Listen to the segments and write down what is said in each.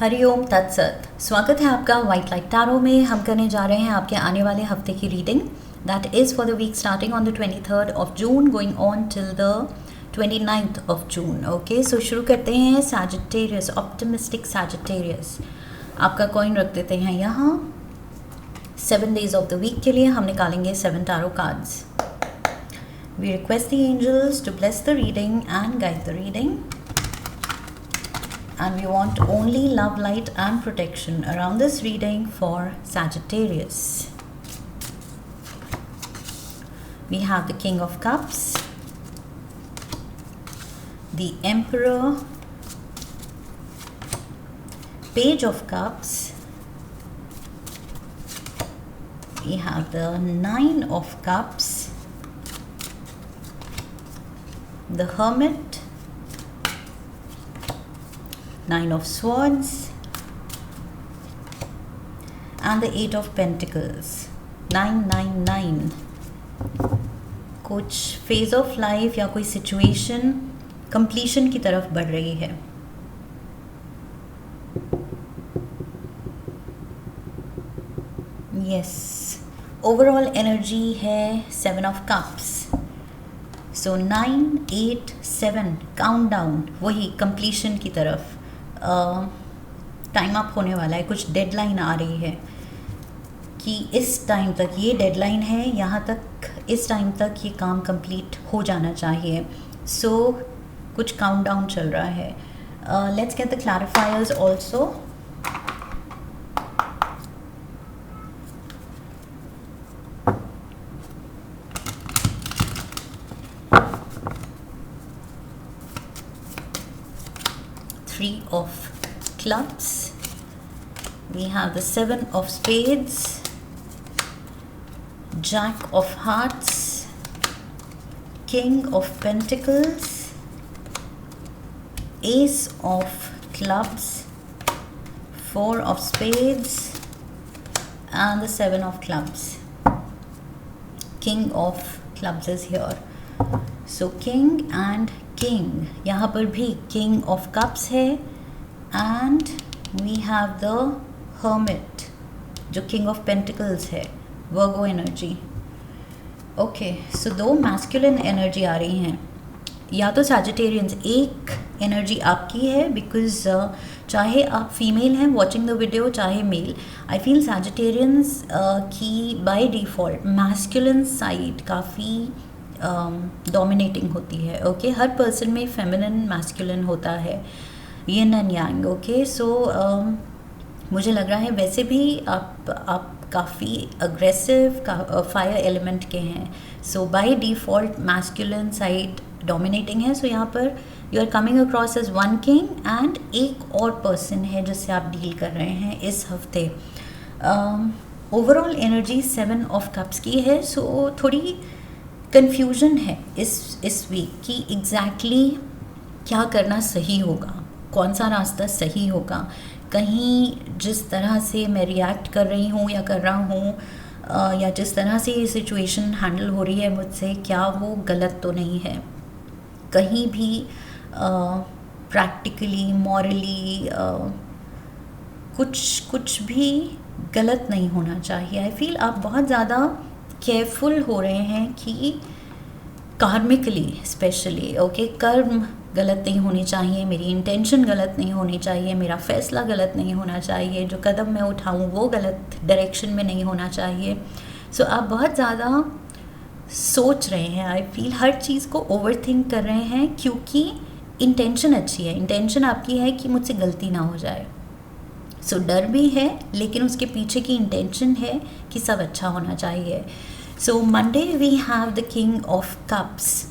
हरिओम तत्सत। स्वागत है आपका वाइट लाइट टैरो में। हम करने जा रहे हैं आपके आने वाले हफ्ते की reading that is for the week starting on the 23rd of June going on till the 29th of June। Okay, so शुरू करते हैं। सैजिटेरियस, ऑप्टिमिस्टिक सैजिटेरियस, आपका कॉइन रख देते हैं यहाँ। 7 days ऑफ द वीक के लिए हम निकालेंगे 7 tarot cards. We request the angels to bless the reading and guide the reading. And we want only love, light and protection around this reading for Sagittarius. We have the King of Cups, the Emperor, Page of Cups, we have the Nine of Cups, the Hermit, Nine of Swords and the Eight of Pentacles. 999 कुछ phase of life या कोई situation completion की तरफ बढ़ रही है। Yes, overall energy है 7 of cups. So 9, 8, 7 count down, वही कंप्लीशन की तरफ टाइम अप होने वाला है। कुछ डेडलाइन आ रही है कि इस टाइम तक ये डेडलाइन है, यहाँ तक इस टाइम तक ये काम कंप्लीट हो जाना चाहिए। सो कुछ काउंटडाउन चल रहा है। Let's get the clarifiers also. Three of Clubs, we have the 7 of Spades, Jack of Hearts, King of Pentacles, Ace of Clubs, 4 of Spades and the 7 of Clubs. King of Clubs is here. So King and King, यहाँ पर भी King of Cups है and we have the Hermit जो King of Pentacles है, Virgo energy. Okay, सो दो masculine energy आ रही हैं। या तो सैजिटेरियंस, एक एनर्जी आपकी है बिकॉज चाहे आप फीमेल हैं वॉचिंग द वीडियो चाहे मेल, आई फील सैजिटेरियंस की बाय डिफ़ॉल्ट मैस्कुलिन साइड काफ़ी डोमिनेटिंग होती है। ओके, हर पर्सन में फेमिनिन मैस्कुलिन होता है, यिन एंड यांग। ओके, सो मुझे लग रहा है वैसे भी आप काफ़ी अग्रेसिव फायर एलिमेंट के हैं। So by default masculine side dominating है। सो यहाँ पर you are coming across as one king and एक और पर्सन है जिससे आप डील कर रहे हैं इस हफ्ते। ओवरऑल एनर्जी 7 ऑफ कप्स की है। सो थोड़ी कन्फ्यूजन है इस वीक कि एग्जैक्टली क्या करना सही होगा, कौन सा रास्ता सही होगा। कहीं जिस तरह से मैं रिएक्ट कर रही हूँ या कर रहा हूँ या जिस तरह से ये सिचुएशन हैंडल हो रही है मुझसे, क्या वो गलत तो नहीं है। कहीं भी प्रैक्टिकली मॉरली कुछ भी गलत नहीं होना चाहिए। आई फील आप बहुत ज़्यादा केयरफुल हो रहे हैं कि कार्मिकली स्पेशली, ओके, कर्म गलत नहीं होनी चाहिए, मेरी इंटेंशन गलत नहीं होनी चाहिए, मेरा फैसला गलत नहीं होना चाहिए, जो कदम मैं उठाऊं वो गलत डायरेक्शन में नहीं होना चाहिए। सो आप बहुत ज़्यादा सोच रहे हैं। आई फील हर चीज़ को ओवर थिंक कर रहे हैं क्योंकि इंटेंशन अच्छी है। इंटेंशन आपकी है कि मुझसे गलती ना हो जाए। सो डर भी है लेकिन उसके पीछे की इंटेंशन है कि सब अच्छा होना चाहिए। So Monday we have the king of cups.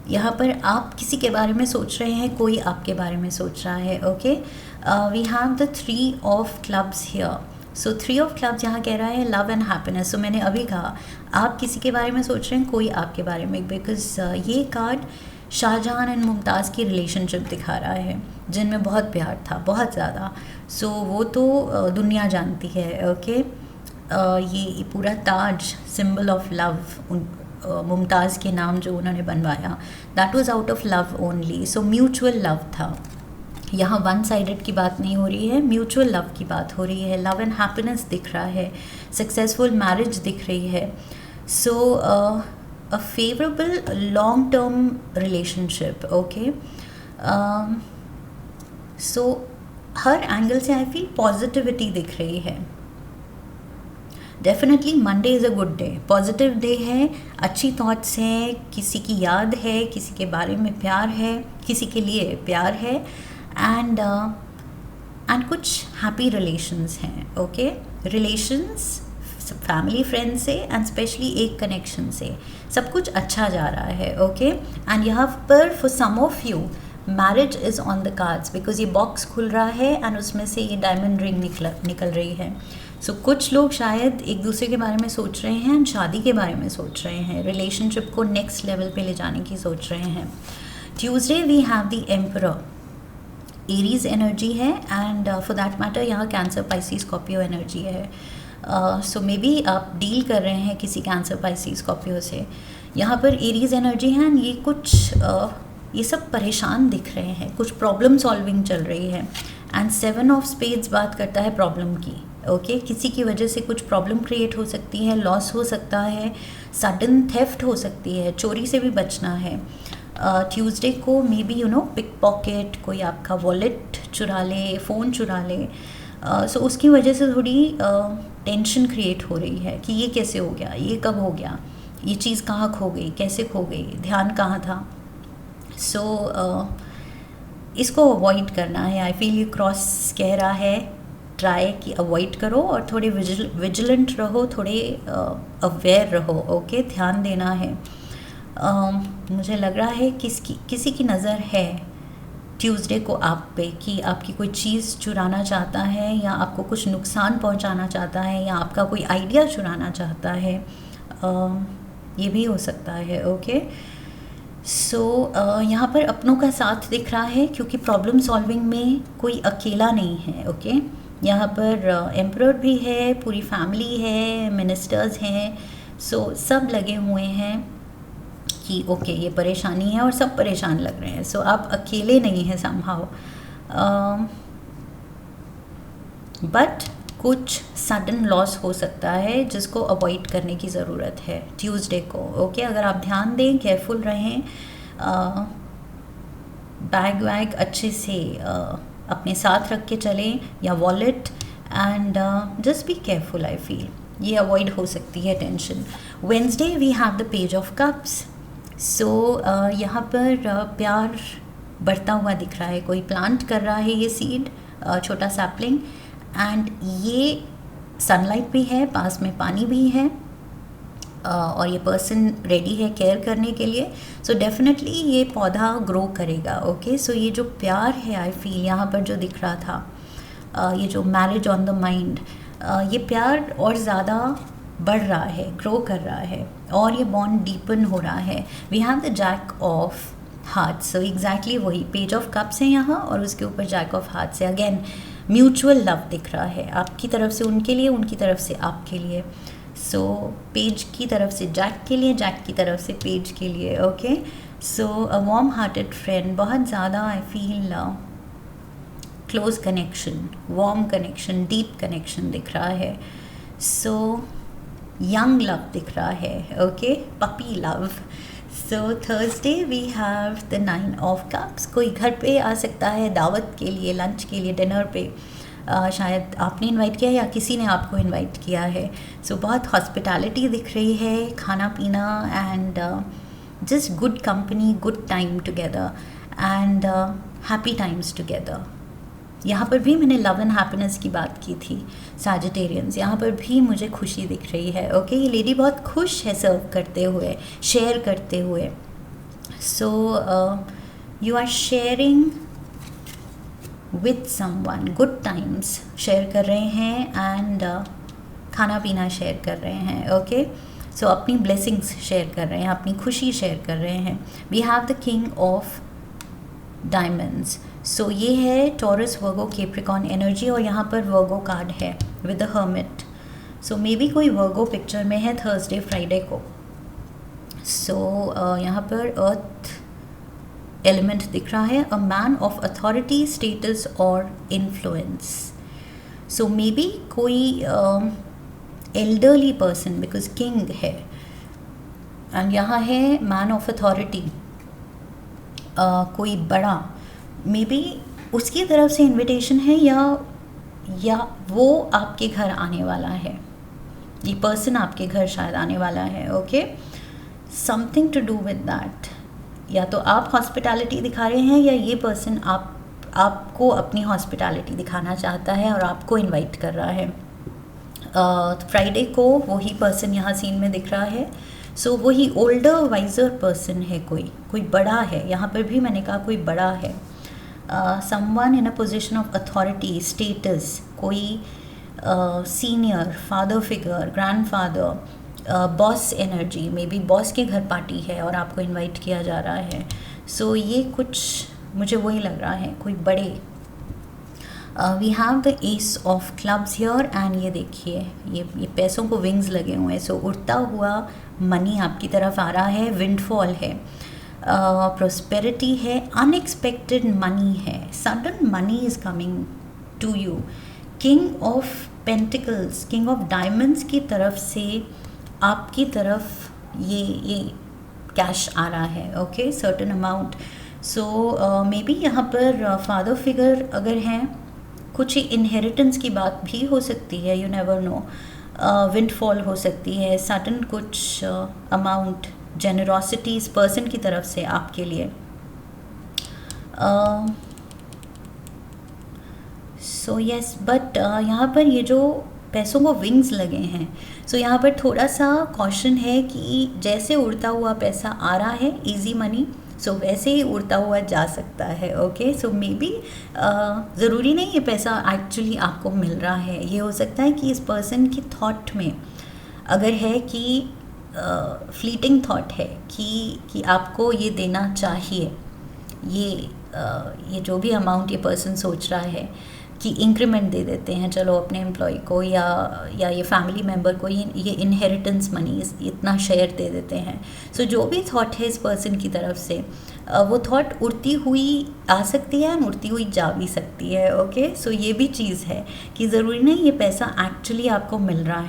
यहाँ पर आप किसी के बारे में सोच रहे हैं, कोई आपके बारे में सोच रहा है। Okay, we have the 3 of clubs here. So 3 of clubs यहाँ कह रहा है लव एंड हैप्पीनेस। सो मैंने अभी कहा आप किसी के बारे में सोच रहे हैं, कोई आपके बारे में, बिकॉज ये कार्ड शाहजहां एंड मुमताज़ की रिलेशनशिप दिखा रहा है जिनमें बहुत प्यार था, बहुत ज़्यादा। सो वो तो दुनिया जानती है। ओके, ये पूरा ताज सिंबल ऑफ लव मुमताज़ के नाम जो उन्होंने बनवाया, that was out of love only. So mutual love था। यहाँ वन साइडेड की बात नहीं हो रही है, म्यूचुअल लव की बात हो रही है। लव एंड हैप्पीनेस दिख रहा है, सक्सेसफुल मैरिज दिख रही है। So a favourable long term relationship, okay. So हर एंगल से आई फील पॉजिटिविटी दिख रही है। Definitely Monday is a good day, positive day है, अच्छी थॉट्स हैं, किसी की याद है, किसी के बारे में प्यार है, किसी के लिए प्यार है, एंड कुछ हैप्पी रिलेशंस हैं, ओके। रिलेशंस फैमिली फ्रेंड से एंड स्पेशली एक कनेक्शन से सब कुछ अच्छा जा रहा है, ओके। एंड यहाँ पर for some of you marriage is on the cards, because ये बॉक्स खुल रहा है एंड उसमें से ये डायमंड रिंग निकल रही है। सो कुछ लोग शायद एक दूसरे के बारे में सोच रहे हैं एंड शादी के बारे में सोच रहे हैं, रिलेशनशिप को नेक्स्ट लेवल पे ले जाने की सोच रहे हैं। Tuesday we have the emperor, Aries energy है, एंड फॉर दैट मैटर यहाँ कैंसर पाइसिस स्कॉर्पियो एनर्जी है। सो मे बी आप डील कर रहे हैं किसी कैंसर पाइसिस स्कॉर्पियो से। यहाँ पर एरीज एनर्जी है एंड ये कुछ ये सब परेशान दिख रहे हैं, कुछ प्रॉब्लम सॉल्विंग चल रही है। एंड 7 ऑफ स्पेड्स बात करता है प्रॉब्लम की, ओके। किसी की वजह से कुछ प्रॉब्लम क्रिएट हो सकती है, लॉस हो सकता है, सडन थेफ्ट हो सकती है, चोरी से भी बचना है। ट्यूसडे को मे बी पिक पॉकेट, कोई आपका वॉलेट चुरा ले, फ़ोन चुरा ले। सो उसकी वजह से थोड़ी टेंशन क्रिएट हो रही है कि ये कैसे हो गया, ये कब हो गया, ये चीज़ कहाँ खो गई, कैसे खो गई, ध्यान कहाँ था। सो इसको अवॉइड करना है। आई फील ये क्रॉस कह रहा है ट्राई कि अवॉइड करो और थोड़े विजिलेंट रहो, थोड़े अवेयर रहो, ओके। ध्यान देना है। मुझे लग रहा है किसी की नज़र है ट्यूसडे को आप पे कि आपकी कोई चीज़ चुराना चाहता है या आपको कुछ नुकसान पहुंचाना चाहता है या आपका कोई आइडिया चुराना चाहता है, ये भी हो सकता है, ओके। सो यहाँ पर अपनों का साथ दिख रहा है क्योंकि प्रॉब्लम सॉल्विंग में कोई अकेला नहीं है, ओके। यहाँ पर एम्परर भी है, पूरी फैमिली है, मिनिस्टर्स हैं, सो सब लगे हुए हैं कि ओके ये परेशानी है और सब परेशान लग रहे हैं। सो आप अकेले नहीं हैं समहाउ, बट कुछ सडन लॉस हो सकता है जिसको अवॉइड करने की ज़रूरत है ट्यूसडे को, ओके। अगर आप ध्यान दें, केयरफुल रहें, बैग वैग अच्छे से अपने साथ रख के चलें या wallet, and just be careful. I feel ये अवॉइड हो सकती है tension. Wednesday we have the page of cups. So यहाँ पर प्यार बढ़ता हुआ दिख रहा है, कोई प्लांट कर रहा है ये सीड, छोटा सैपलिंग, एंड ये सनलाइट भी है, पास में पानी भी है, और ये पर्सन रेडी है केयर करने के लिए। सो डेफिनेटली ये पौधा ग्रो करेगा, ओके। सो ये जो प्यार है आई फील यहाँ पर जो दिख रहा था, ये जो मैरिज ऑन द माइंड, ये प्यार और ज़्यादा बढ़ रहा है, ग्रो कर रहा है, और ये बॉन्ड डीपन हो रहा है। We have the jack of heart, so exactly वही पेज ऑफ कप्स है यहाँ, और उसके ऊपर जैक ऑफ हार्ट से अगेन म्यूचुअल लव दिख रहा है, आपकी तरफ से उनके लिए, उनकी तरफ से आपके लिए। सो पेज की तरफ से जैक के लिए, जैक की तरफ से पेज के लिए, okay. So a warm hearted friend, बहुत ज़्यादा I feel close connection, warm connection, deep connection दिख रहा है। सो यंग लव दिख रहा है, okay, puppy love. So Thursday we have the 9 of cups. कोई घर पे आ सकता है दावत के लिए, लंच के लिए, डिनर पे, शायद आपने इनवाइट किया या किसी ने आपको इनवाइट किया है। सो बहुत हॉस्पिटैलिटी दिख रही है, खाना पीना, and just good company, good time together, and happy times together. यहाँ पर भी मैंने लव एंड हैप्पीनेस की बात की थी, सैजिटेरियंस, यहाँ पर भी मुझे खुशी दिख रही है, ओके। ये लेडी बहुत खुश है सर्व करते हुए, शेयर करते हुए। So you are sharing with someone, good times share कर रहे हैं, एंड खाना पीना शेयर कर रहे हैं, ओके। सो अपनी ब्लेसिंग्स शेयर कर रहे हैं, अपनी खुशी शेयर कर रहे हैं। We have the king of diamonds. So ये है टॉरस, वर्गो, कैप्रिकॉर्न एनर्जी, और यहाँ पर वर्गो कार्ड है with the hermit. So may be कोई वर्गो पिक्चर में है थर्सडे फ्राइडे को। सो यहाँ पर अर्थ एलिमेंट दिख रहा है, a man of authority, status और इन्फ्लुएंस. सो मे बी कोई एल्डरली पर्सन, बिकॉज किंग है एंड यहाँ है मैन ऑफ अथॉरिटी, कोई बड़ा, मे बी उसकी तरफ से इनविटेशन है या वो आपके घर आने वाला है, ये पर्सन आपके घर शायद आने वाला है. Okay, something to do with that. या तो आप हॉस्पिटैलिटी दिखा रहे हैं या ये पर्सन आपको अपनी हॉस्पिटैलिटी दिखाना चाहता है और आपको इनवाइट कर रहा है. फ्राइडे को वही पर्सन यहाँ सीन में दिख रहा है. सो वही ओल्डर वाइजर पर्सन है, कोई बड़ा है. यहाँ पर भी मैंने कहा कोई बड़ा है. Someone in a position of authority, status, कोई senior, father figure, grandfather, boss energy, may be boss के घर पार्टी है और आपको इनवाइट किया जा रहा है. सो ये कुछ मुझे वही लग रहा है, कोई बड़े. We have the ace of clubs here and ये देखिए ये पैसों को विंग्स लगे हुए हैं. सो उड़ता हुआ मनी आपकी तरफ आ रहा है, विंडफॉल है, प्रोस्पेरिटी है, अनएक्सपेक्टेड मनी है, sudden money is coming to you. King of pentacles, king of diamonds की तरफ से आपकी तरफ ये कैश आ रहा है. Okay, certain amount. सो मे बी यहाँ पर फादर फिगर अगर हैं, कुछ इनहेरिटेंस की बात भी हो सकती है, यू नेवर नो. विंडफॉल हो सकती है, सडन कुछ अमाउंट, जेनरोसिटी इस पर्सन की तरफ से आपके लिए. सो यस, बट यहाँ पर ये जो पैसों को विंग्स लगे हैं, सो यहाँ पर थोड़ा सा कॉशन है कि जैसे उड़ता हुआ पैसा आ रहा है, इजी मनी, सो वैसे ही उड़ता हुआ जा सकता है. ओके, सो मे बी ज़रूरी नहीं ये पैसा एक्चुअली आपको मिल रहा है. ये हो सकता है कि इस पर्सन की थॉट में अगर है कि फ्लीटिंग थॉट है कि आपको ये देना चाहिए, ये जो भी अमाउंट ये पर्सन सोच रहा है कि इंक्रीमेंट दे देते हैं चलो अपने एम्प्लॉय को या ये फैमिली मेम्बर को, ये इनहेरिटेंस मनी इतना शेयर दे देते हैं. सो जो भी थॉट है इस पर्सन की तरफ से, वो थॉट उड़ती हुई आ सकती है और उड़ती हुई जा भी सकती है. ओके, सो ये भी चीज़ है कि ज़रूरी नहीं ये पैसा एक्चुअली आपको मिल रहा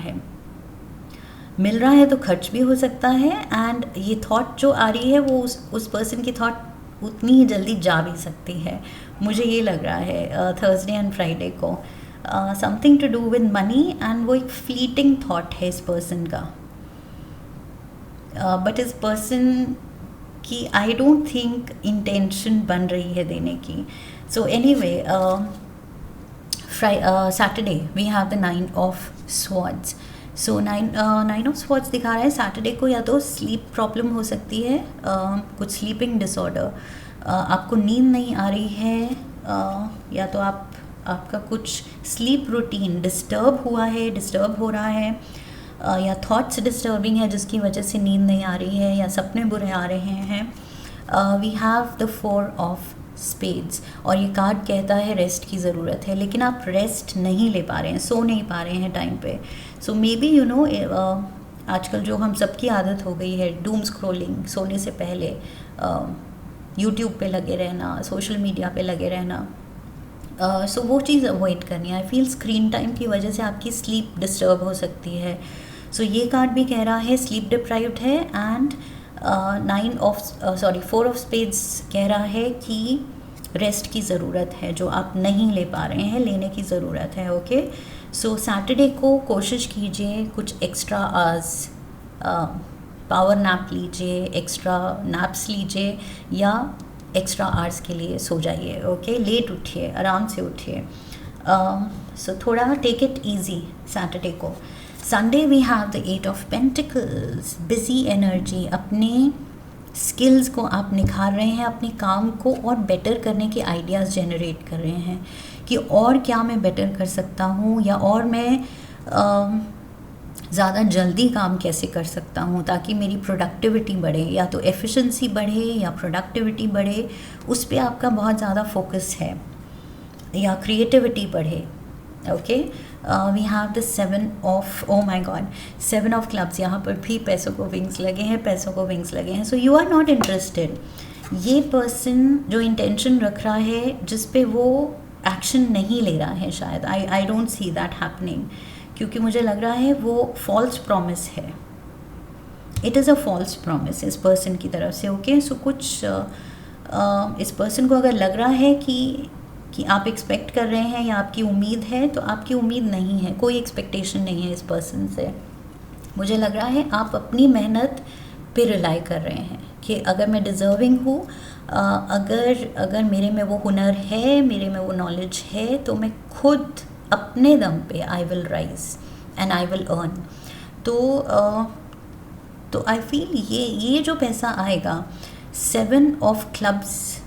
है तो खर्च भी हो सकता है. एंड ये थॉट जो आ रही है वो उस पर्सन की थॉट उतनी ही जल्दी जा भी सकती है, मुझे ये लग रहा है थर्सडे एंड फ्राइडे को. Something to do with money and वो एक फ्लीटिंग थॉट है इस पर्सन का. बट इस पर्सन की आई डोंट थिंक इंटेंशन बन रही है देने की. So anyway, Saturday we have the 9 of swords. So 9 of swords दिखा रहा है सैटरडे को या तो स्लीप प्रॉब्लम हो सकती है, कुछ स्लीपिंग डिसऑर्डर, आपको नींद नहीं आ रही है, या तो आपका कुछ स्लीप रूटीन डिस्टर्ब हो रहा है, या थॉट्स डिस्टर्बिंग है जिसकी वजह से नींद नहीं आ रही है या सपने बुरे आ रहे हैं. We have the 4 of spades और ये कार्ड कहता है रेस्ट की ज़रूरत है, लेकिन आप रेस्ट नहीं ले पा रहे हैं, सो नहीं पा रहे हैं टाइम पे. सो मे बी यू नो आजकल जो हम सबकी आदत हो गई है डूम स्क्रॉलिंग, सोने से पहले यूट्यूब पे लगे रहना, सोशल मीडिया पे लगे रहना, सो वो चीज़ अवॉइड करनी है. आई फील स्क्रीन टाइम की वजह से आपकी स्लीप डिस्टर्ब हो सकती है. सो ये कार्ड भी कह रहा है स्लीप डिप्राइव्ड है. एंड 4 ऑफ स्पेड्स कह रहा है कि रेस्ट की ज़रूरत है, जो आप नहीं ले पा रहे हैं लेने की ज़रूरत है. ओके, सो सैटरडे को कोशिश कीजिए कुछ एक्स्ट्रा आवर्स, पावर नैप लीजिए, एक्स्ट्रा नैप्स लीजिए या एक्स्ट्रा आवर्स के लिए सो जाइए. ओके, लेट उठिए, आराम से उठिए. सो थोड़ा टेक इट ईजी सैटरडे को. Sunday we have the 8 of pentacles, busy energy, अपने स्किल्स को आप निखार रहे हैं, अपने काम को और बेटर करने के आइडियाज़ जनरेट कर रहे हैं कि और क्या मैं बेटर कर सकता हूँ या और मैं ज़्यादा जल्दी काम कैसे कर सकता हूँ ताकि मेरी प्रोडक्टिविटी बढ़े, या तो एफिशिएंसी बढ़े या प्रोडक्टिविटी बढ़े, उस पर आपका बहुत ज़्यादा फोकस है, या क्रिएटिविटी बढ़े. Okay, we have the 7 of clubs. यहाँ पर भी पैसों को विंग्स लगे हैं. So you are not interested ये पर्सन जो इंटेंशन रख रहा है जिस पे वो एक्शन नहीं ले रहा है, शायद I don't see that happening, क्योंकि मुझे लग रहा है वो फॉल्स प्रॉमिस है, it is a false promise इस पर्सन की तरफ से। ओके, सो कुछ इस पर्सन को अगर लग रहा है कि आप एक्सपेक्ट कर रहे हैं या आपकी उम्मीद है, तो आपकी उम्मीद नहीं है, कोई एक्सपेक्टेशन नहीं है इस पर्सन से। मुझे लग रहा है आप अपनी मेहनत पे रिलाई कर रहे हैं कि अगर मैं डिज़र्विंग हूँ, अगर मेरे में वो हुनर है, मेरे में वो नॉलेज है, तो मैं खुद अपने दम पे I will rise and I will earn. तो आई फील ये जो पैसा आएगा, 7 ऑफ क्लब्स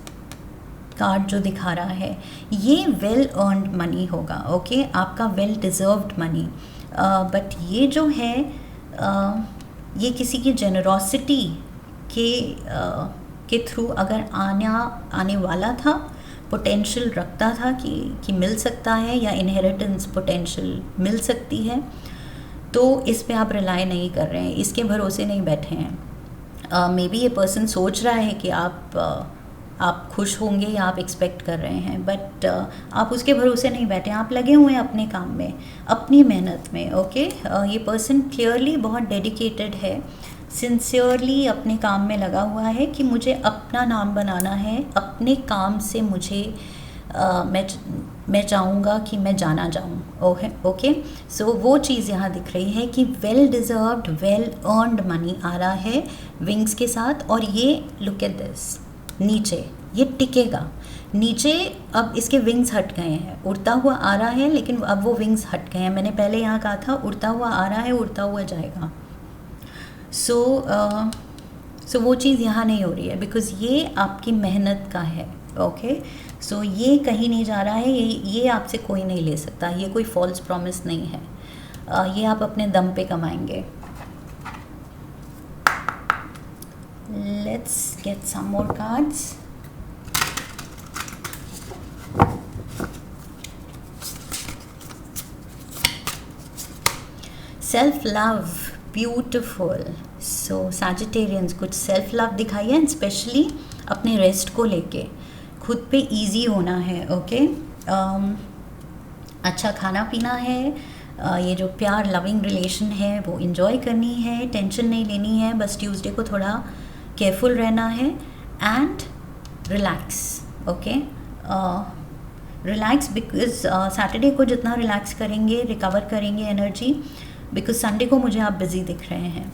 कार्ड जो दिखा रहा है, ये वेल अर्नड मनी होगा। ओके, आपका वेल डिज़र्व्ड मनी। बट ये जो है ये किसी की जेनरोसिटी के थ्रू अगर आने वाला था, पोटेंशियल रखता था कि मिल सकता है, या इनहेरिटेंस पोटेंशियल मिल सकती है, तो इस पे आप रिलाई नहीं कर रहे हैं, इसके भरोसे नहीं बैठे हैं। मे बी ये पर्सन सोच रहा है कि आप खुश होंगे या आप एक्सपेक्ट कर रहे हैं, बट आप उसके भरोसे नहीं बैठे, आप लगे हुए हैं अपने काम में, अपनी मेहनत में। ओके, ये पर्सन क्लियरली बहुत डेडिकेटेड है, सिंसियरली अपने काम में लगा हुआ है कि मुझे अपना नाम बनाना है, अपने काम से मुझे मैं चाहूँगा कि मैं जाना जाऊँ। ओके, सो वो चीज़ यहाँ दिख रही है कि well deserved, well earned money आ रहा है विंग्स के साथ। और ये लुक एट दिस, नीचे ये टिकेगा, नीचे अब इसके विंग्स हट गए हैं, उड़ता हुआ आ रहा है, लेकिन अब वो विंग्स हट गए हैं। मैंने पहले यहाँ कहा था उड़ता हुआ आ रहा है, उड़ता हुआ जाएगा। सो वो चीज़ यहाँ नहीं हो रही है, बिकॉज़ ये आपकी मेहनत का है। ओके, सो ये कहीं नहीं जा रहा है, ये आपसे कोई नहीं ले सकता, ये कोई फॉल्स प्रॉमिस नहीं है, ये आप अपने दम पे कमाएंगे। Let's get some more cards. Self love, beautiful. So Sagittarians, कुछ सेल्फ लव दिखाइए, एंड स्पेशली अपने रेस्ट को लेके खुद पे इजी होना है। ओके, अच्छा खाना पीना है, ये जो प्यार लविंग रिलेशन है वो इन्जॉय करनी है, टेंशन नहीं लेनी है, बस ट्यूसडे को थोड़ा केयरफुल रहना है and relax. Okay, relax, because Saturday को जितना रिलैक्स करेंगे, रिकवर करेंगे एनर्जी, बिकॉज संडे को मुझे आप बिजी दिख रहे हैं।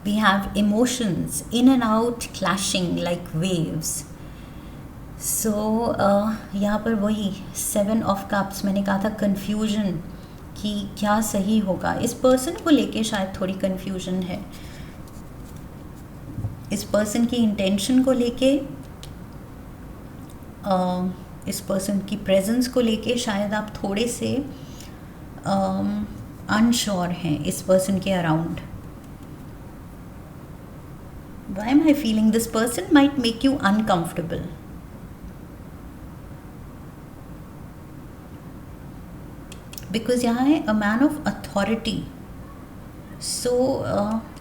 We have emotions in and out clashing like waves. So यहाँ पर वही 7 of cups, मैंने कहा था confusion कि क्या सही होगा। इस पर्सन को लेके शायद थोड़ी confusion है, इस पर्सन की इंटेंशन को लेके, इस पर्सन की प्रेजेंस को लेके शायद आप थोड़े से अनश्योर हैं इस पर्सन के around. Why am I feeling this person might make you uncomfortable? Because यहाँ है a man of authority. So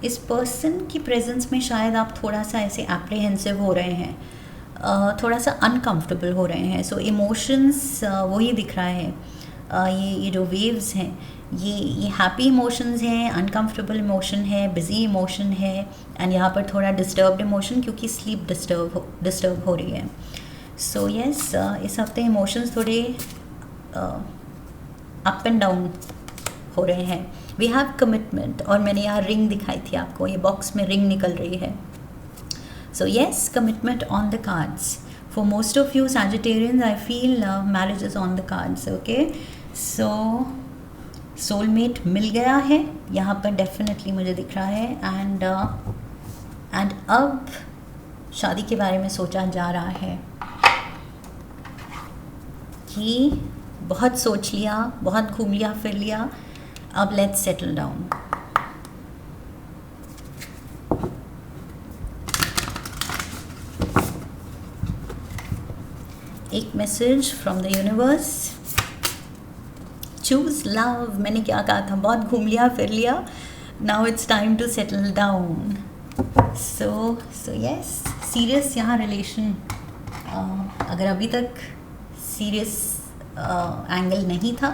इस पर्सन की प्रेजेंस में शायद आप थोड़ा सा ऐसे एप्रीहेंसिव हो रहे हैं, थोड़ा सा अनकंफर्टेबल हो रहे हैं। सो इमोशंस वही दिख रहा है, ये जो वेव्स हैं, ये हैप्पी इमोशंस हैं, अनकंफर्टेबल इमोशन है, बिजी इमोशन है, एंड यहाँ पर थोड़ा डिस्टर्ब्ड इमोशन, क्योंकि स्लीप डिस्टर्ब हो रही है। सो यस, इस हफ्ते इमोशंस थोड़े अप एंड डाउन हो रहे हैं। वी हैव कमिटमेंट, और मैंने यहाँ रिंग दिखाई थी आपको, ये बॉक्स में रिंग निकल रही है। So yes, commitment on the cards for most of you Sagittarians. I feel marriage is on the cards. Okay, so soulmate मिल गया है यहाँ पर, डेफिनेटली मुझे दिख रहा है, एंड अब शादी के बारे में सोचा जा रहा है कि बहुत सोच लिया, बहुत घूम लिया, फिर लिया, अब लेट्स सेटल डाउन। एक message from the universe, choose love. मैंने क्या कहा था, बहुत घूम लिया फिर लिया, now it's time to settle down. So yes, serious यहाँ रिलेशन, अगर अभी तक सीरियस एंगल नहीं था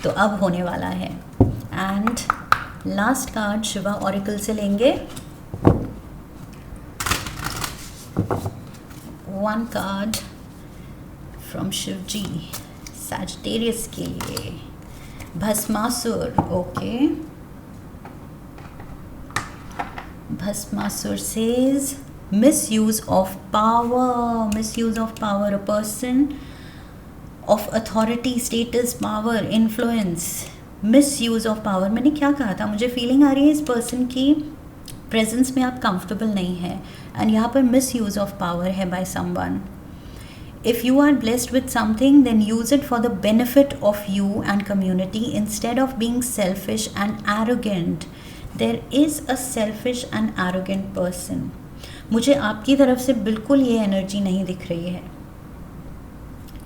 तो अब होने वाला है। And last card Shiva oracle से लेंगे, one card from Shiv ji Sagittarius के लिए, Bhasmasur. Okay, Bhasmasur says misuse of power, misuse of power, a person of authority, status, power, influence, misuse of power। मैंने क्या कहा था, मुझे फीलिंग आ रही है इस पर्सन की प्रेजेंस में आप कंफर्टेबल नहीं है, एंड यहाँ पर misuse of power है by someone। If you are blessed with something, then use it for the benefit of you and community instead of being selfish and arrogant। There is a selfish and arrogant person। मुझे आपकी तरफ से बिल्कुल ये energy नहीं दिख रही है,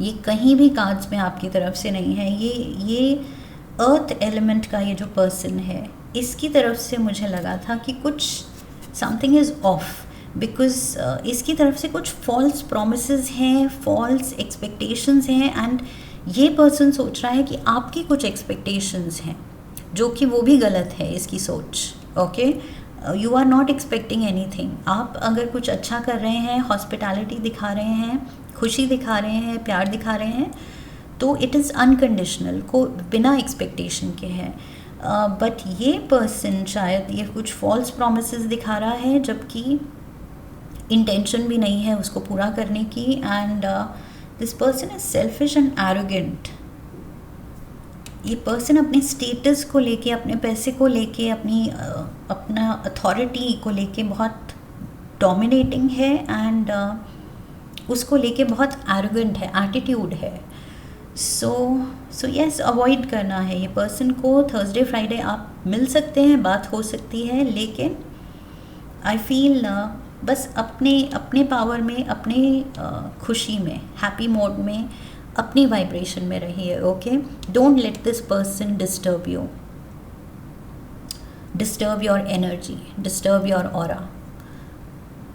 ये कहीं भी कार्ड्स में आपकी तरफ से नहीं है। ये अर्थ एलिमेंट का ये जो पर्सन है, इसकी तरफ से मुझे लगा था कि कुछ समथिंग इज़ ऑफ, बिकॉज इसकी तरफ से कुछ फॉल्स प्रोमिसेस हैं, फॉल्स एक्सपेक्टेशंस हैं, एंड ये पर्सन सोच रहा है कि आपकी कुछ एक्सपेक्टेशंस हैं जो कि वो भी गलत है इसकी सोच। Okay, you are not expecting anything. आप अगर कुछ अच्छा कर रहे हैं, हॉस्पिटैलिटी दिखा रहे हैं, खुशी दिखा रहे हैं, प्यार दिखा रहे हैं, तो इट इज़ अनकंडीशनल, को बिना एक्सपेक्टेशन के है। बट ये पर्सन शायद ये कुछ फॉल्स प्रोमिसेस दिखा रहा है, जबकि इंटेंशन भी नहीं है उसको पूरा करने की। And this person is selfish and arrogant. ये पर्सन अपने स्टेटस को लेके, अपने पैसे को लेके, अपना अथॉरिटी को लेके बहुत डोमिनेटिंग है, एंड उसको लेके बहुत एरोगेंट है, एटीट्यूड है। सो यस, अवॉइड करना है ये पर्सन को। थर्सडे फ्राइडे आप मिल सकते हैं, बात हो सकती है, लेकिन आई फील बस अपने पावर में, अपने खुशी में, हैप्पी मोड में, अपनी वाइब्रेशन में रहिए। Okay, don't let this person disturb you, disturb your energy, disturb your aura,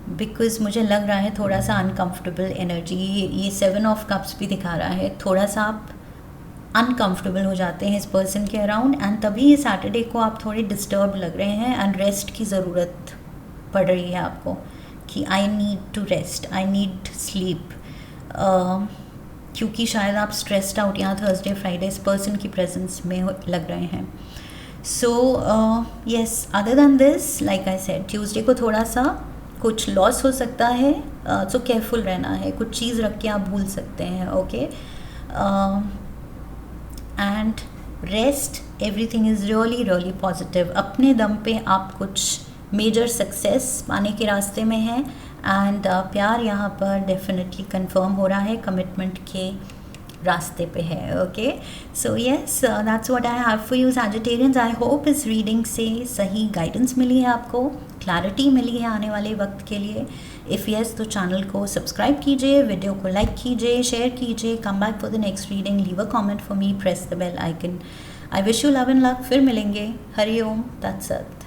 because मुझे लग रहा है थोड़ा सा अनकंफर्टेबल एनर्जी। ये 7 ऑफ कप्स भी दिखा रहा है, थोड़ा सा आप अनकंफर्टेबल हो जाते हैं इस पर्सन के अराउंड, एंड तभी ये सैटरडे को आप थोड़े डिस्टर्ब लग रहे हैं, एंड रेस्ट की ज़रूरत पड़ रही है आपको कि I need to rest, I need sleep, क्योंकि शायद आप स्ट्रेस्ड आउट यहाँ थर्सडे फ्राइडे इस पर्सन की प्रेजेंस में लग रहे हैं। So yes, other than this, like I said, Tuesday को थोड़ा सा कुछ लॉस हो सकता है, सो केयरफुल रहना है, कुछ चीज़ रख के आप भूल सकते हैं। Okay, and rest, everything is really really positive. अपने दम पे आप कुछ मेजर सक्सेस पाने के रास्ते में हैं, एंड प्यार यहाँ पर डेफिनेटली कंफर्म हो रहा है, कमिटमेंट के रास्ते पे है। Okay, so yes, that's what I have for you Sagittarians. I hope इस रीडिंग से सही गाइडेंस मिली है, आपको क्लैरिटी मिली है आने वाले वक्त के लिए। इफ़ यस, तो चैनल को सब्सक्राइब कीजिए, वीडियो को लाइक कीजिए, शेयर कीजिए, come back for the next reading, leave a comment for me, press the bell icon. I wish you love and luck. फिर मिलेंगे। हरि ओम तत्सत।